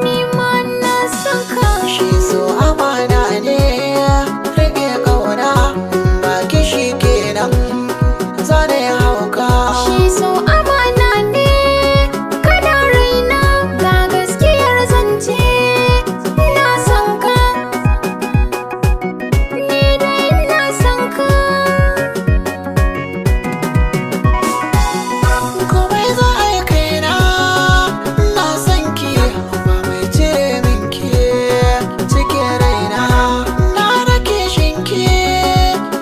Ni ma na san ka. Shi so amana ne, rage ƙauna, baki shi kenan zane hauka. Shi so amana ne, kana raina ga gaskiyar zance. Na san ka, ni dai na san ka. Komai za a yi kaina, na san ki, ba mai cire min ki cikin raina. Na rake shinki,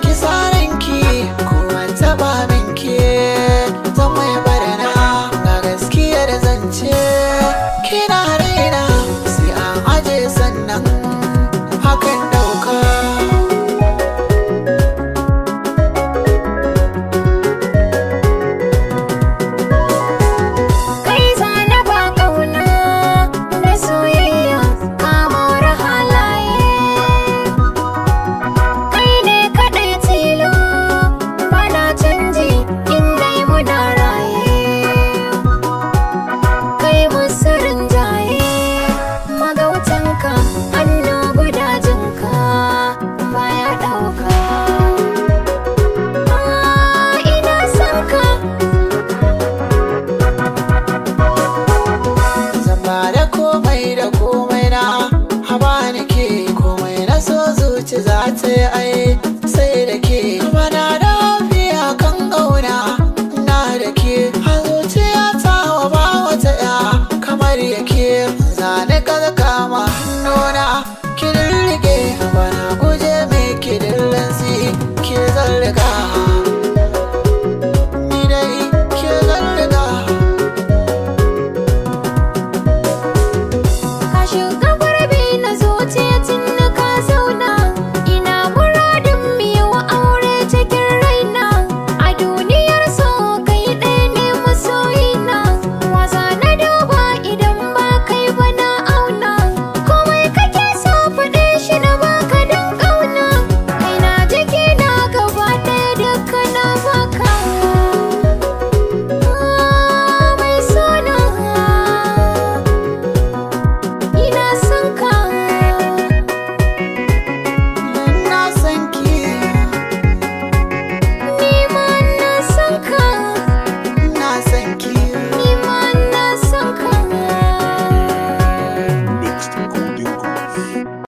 ki sa ranki, kowa taɓa min ki zan mai barna. Ga gaskiyar zance, kina raina, sai an aje sannan hakan ɗauka. Kai zana ba ƙauna da soyayya kamar halaye. Kai ne kaɗai tilo bana canji in dai muna raye. Kai musu rinjaye magautanka hannu gudajinka baya ɗauka. Ina son ka. Zamba da komai na haba nake komai na so zuci za ta yi ai